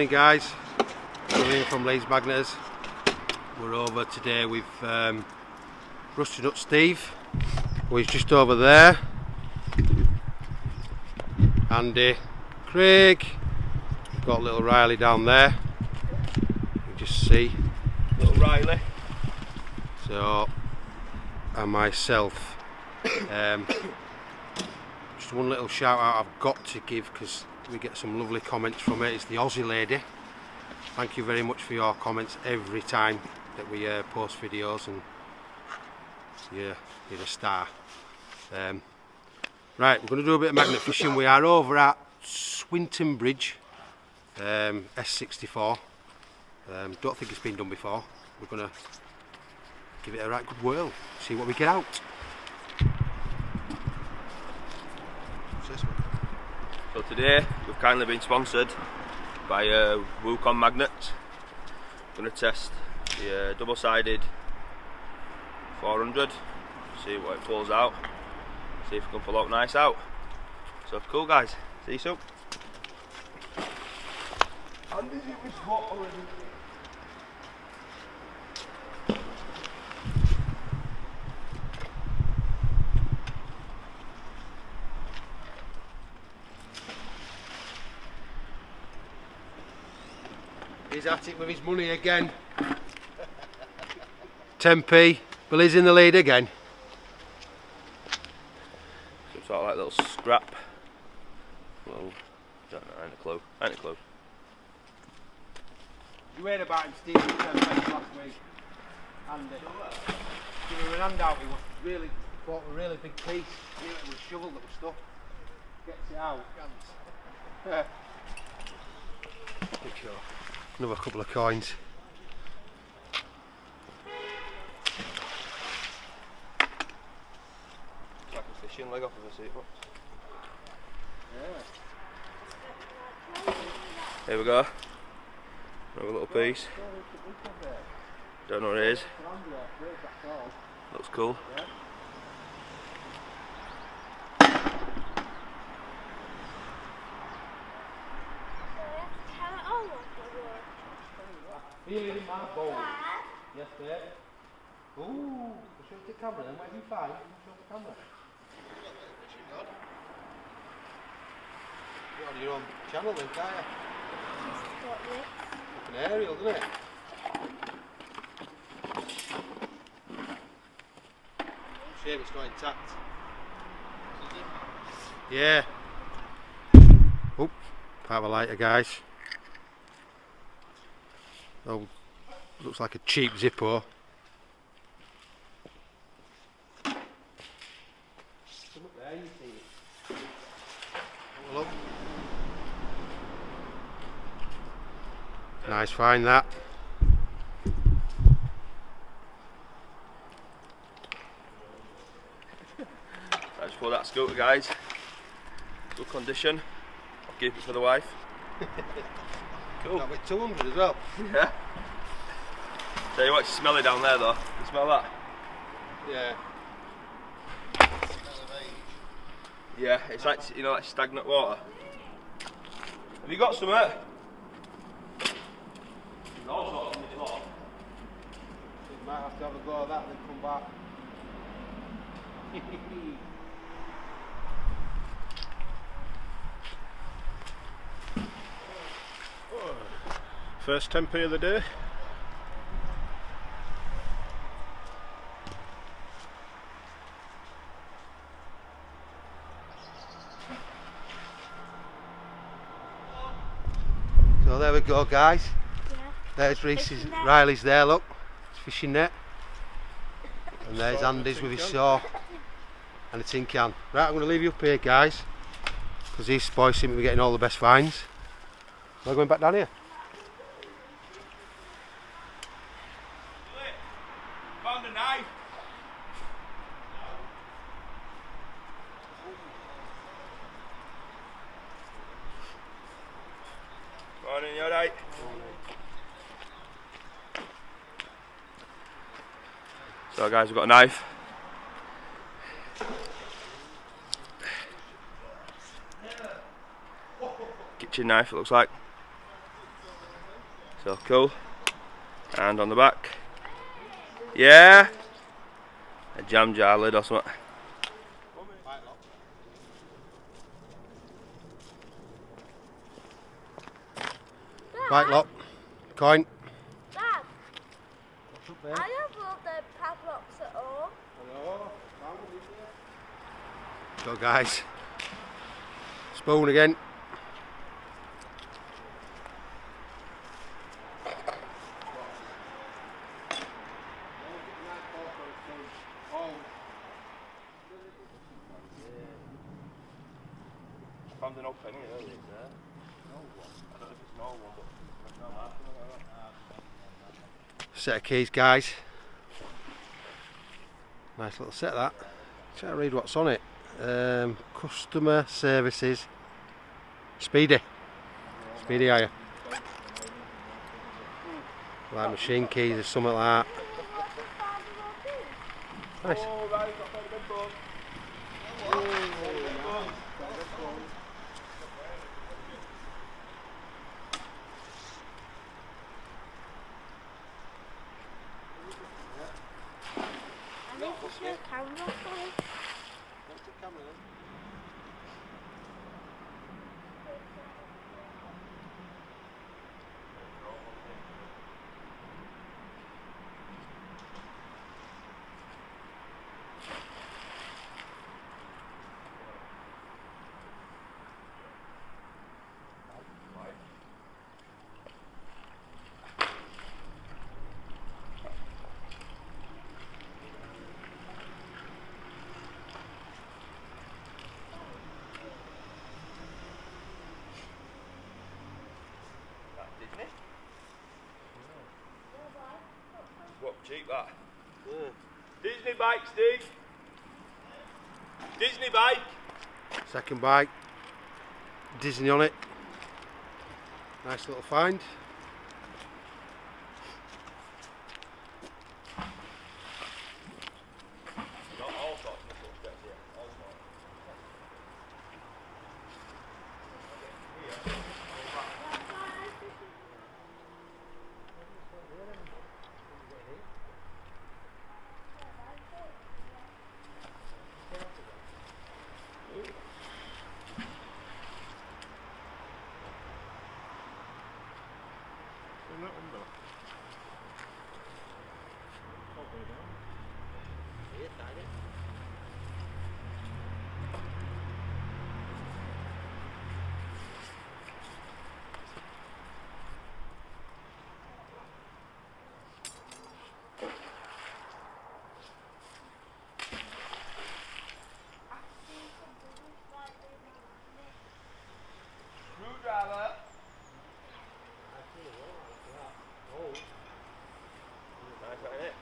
Morning guys, William from LeedsMagneters. We're over today with Rusty Nut Steve, who is just over there. Andy, Craig, got little Riley down there. You just see little Riley. So, and myself. Just one little shout out I've got to give because we get some lovely comments from it. It's the Aussie lady. Thank you very much for your comments every time that we post videos, and yeah, you're a star. Right, we're going to do a bit of magnet fishing. We are over at Swinton Bridge, S64. Don't think it's been done before. We're going to give it a right good whirl, see what we get out. So today we've kindly been sponsored by Wukon Magnets. Going to test the double-sided 400, see what it pulls out, see if we can pull out nice out. So cool guys, see you soon. And is it was hot already? He's at it with his money again. 10p, Billy's in the lead again. Some sort of like little scrap. Well, don't know, I ain't a clue. You heard about him stealing 10p last week. And give him an handout. He was really, bought a really big piece. It was a shovel that was stuck. Gets it out. Another couple of coins. Like a fishing leg off of a seat box. Yeah. Here we go. Another little piece. Don't know what it is. Looks cool. Feeling in my bowl. Yes, babe. Ooh, we'll show the camera then. What have you found? Show the camera. You're on your own channel then, can't you? Like an aerial, isn't it? Shame it's not intact. Yeah. Oh, part of a lighter, guys. Oh, looks like a cheap Zippo. Look. Nice find that. I just pulled that scooter guys. Good condition. I'll keep it for the wife. Cool. Got with 200 as well. Yeah. Tell you what, you smell it down there though. You smell that? Yeah. Yeah, it's like, you know, like stagnant water. Have you got some of it? No, it's not. You might have to have a go at that and then come back. First 10p of the day. So there we go guys. Yeah. There's Reese's, Riley's there, look. It's fishing net. And there's Andy's with his saw and a tin can. Right, I'm going to leave you up here guys, because these boys seem to be getting all the best finds. Am I going back down here? Found a knife. Morning, you alright? So guys, we've got a knife. Kitchen knife, it looks like. So cool. And on the back, yeah, a jam jar lid or something. Bike lock, coin. Dad, What's up there? I have all the padlocks at home. So guys, spoon again. I found an old penny earlier there. I don't know if it's an old one, but Set of keys, guys. Nice little set that. Try to read what's on it. Customer services. Speedy hire. Like machine keys or something like that. Nice. oh, right, got the big bone. I need to show a camera for you. Disney? What, cheap that? Disney bike, Steve. Disney bike. Second bike. Disney on it. Nice little find. Not all sorts of little steps here. All sorts. Screwdriver. Nice, ain't it?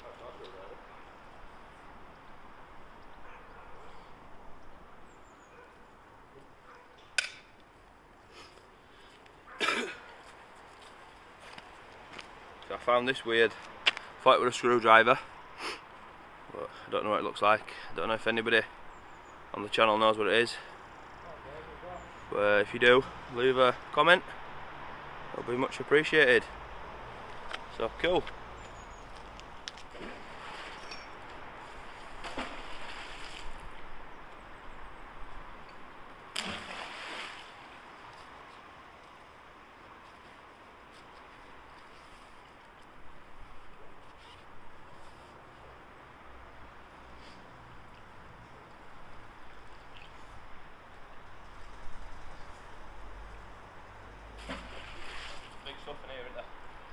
That's not screwdriver. So I found this weird. Thought it was a screwdriver, but I don't know what it looks like. I don't know if anybody on the channel knows what it is. But if you do, leave a comment. It'll be much appreciated. So cool. Big stuff in here, isn't there?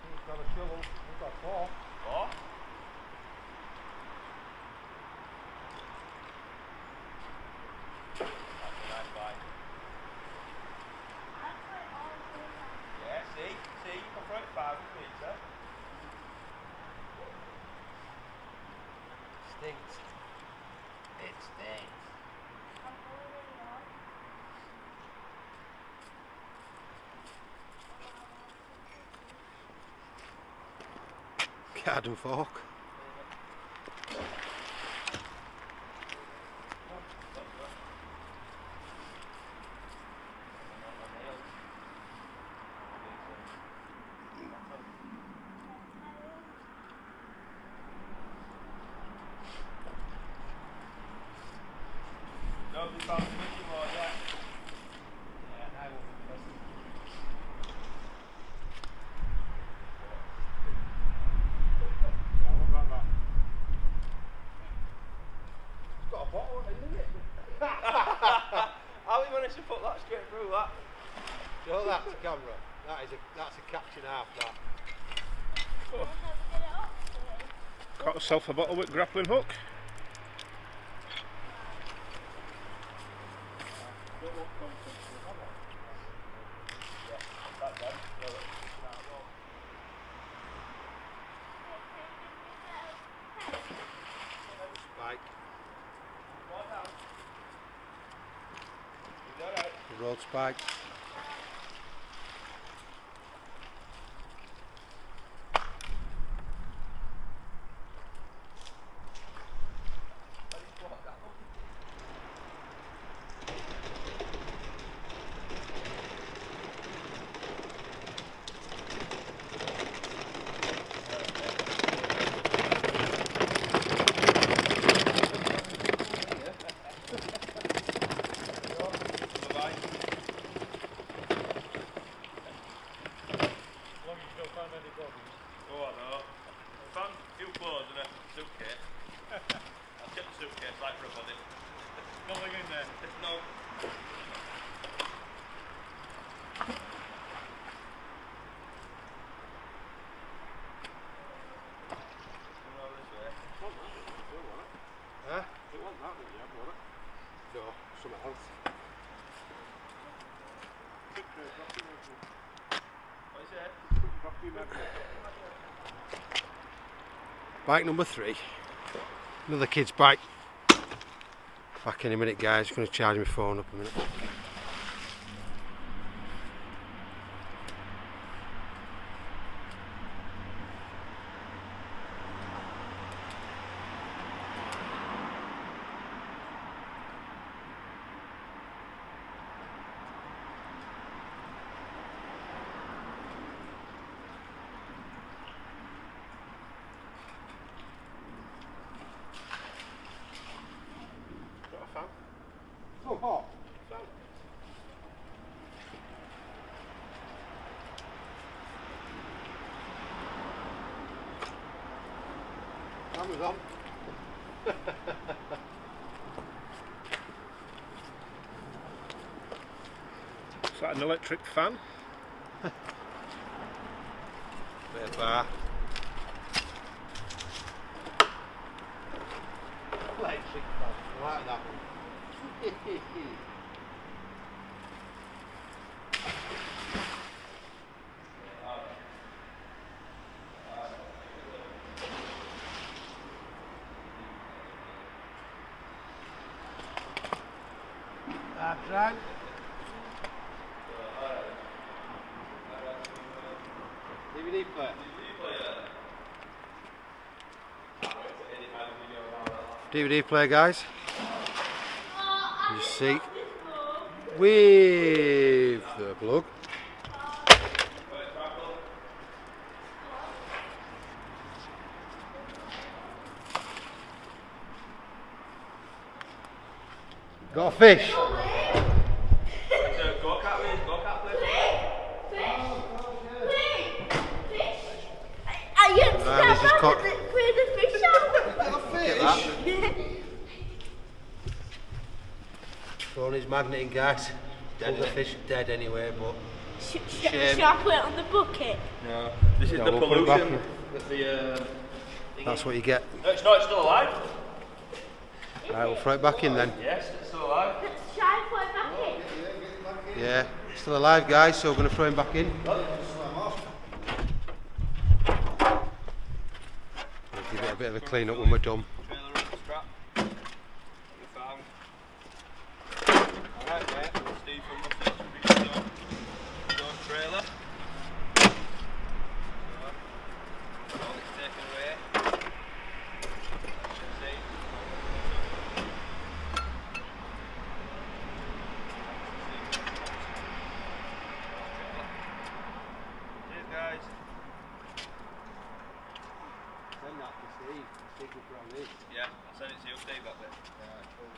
He's got a shovel. We've got four. Four? That's a nice bike. Yeah, see, you can throw it 5 metres. Stinks. It stinks. Garden fork. nice to put that straight through that. Show that to camera. That's a catch and a half, that. I'll never get it off today. Caught herself a bottle with grappling hook. Spike. The road spike. Oh, I know. I found a few clothes in a suitcase. I'll check the suitcase like for a body. Nothing in there. No. Huh? It wasn't that that you had, was it? No, something else. What is it? Bike number 3. Another kid's bike. Back in a minute, guys. Going to charge my phone up a minute. So hot. Camera's on. Is that an electric fan? Bit of bar. Electric fan. I like that one. That's right. DVD player. DVD player, guys. You see, with the plug. Got a fish. Are you This is caught. where the fish are? Look at that. Phone is magneting, guys. Dead the fish dead anyway, but shame. Shall I put it on the bucket? No. This is No, the we'll put it back pollution with the that's what you get. No, it's not, it's still alive. Right, we'll throw it back in then. Yes, it's still alive. Shall I put it back in? Yeah, still alive, guys, so we're going to throw him back in. We'll give it a bit of a clean up when we're done. Trailer on the strap. We found. Alright, mate. Steve from Nutz with his own trailer. All it's taken away. See. Cheers, guys. Send that to Steve. Steve will put on this. Yeah, I'll send it to you, Steve, that bit. Yeah, cool.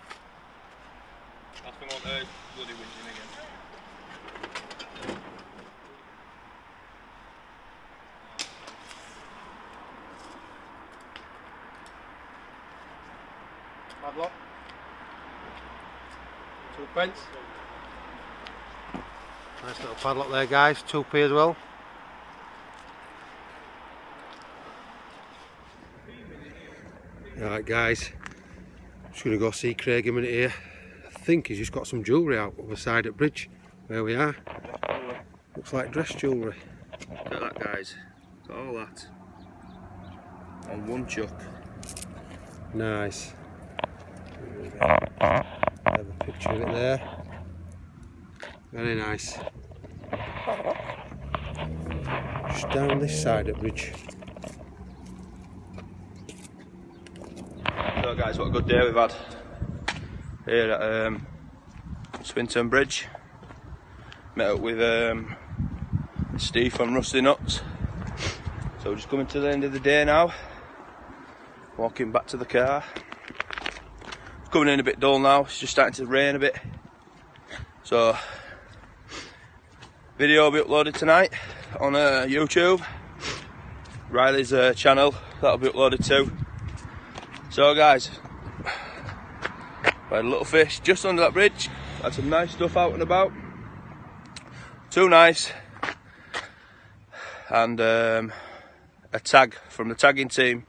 That's been on bloody whinging again. Padlock. 2 pence. Nice little padlock there, guys, 2p as well. Alright guys, just going to go see Craig a minute here. I think he's just got some jewellery out on the side of the bridge where we are. Looks like dress jewellery. Look at that, guys. Got all that on one chuck. Nice. Have a picture of it there. Very nice. Just down this side of the bridge. So guys, what a good day we've had here at Swinton Bridge. Met up with Steve from Rusty Nuts. So we're just coming to the end of the day now. Walking back to the car. It's coming in a bit dull now, it's just starting to rain a bit. So video will be uploaded tonight on YouTube. Riley's channel, that'll be uploaded too. So guys, we had a little fish just under that bridge. Had some nice stuff out and about. Too nice. And a tag from the tagging team,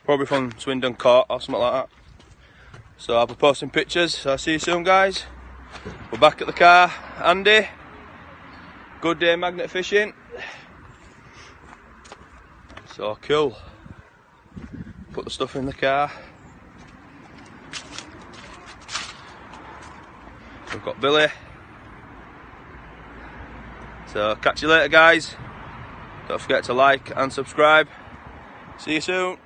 probably from Swindon Court or something like that. So I'll be posting pictures. So I'll see you soon, guys. We're back at the car. Andy, good day magnet fishing. So cool. Put the stuff in the car. We've got Billy. So catch you later, guys. Don't forget to like and subscribe. See you soon.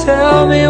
Tell me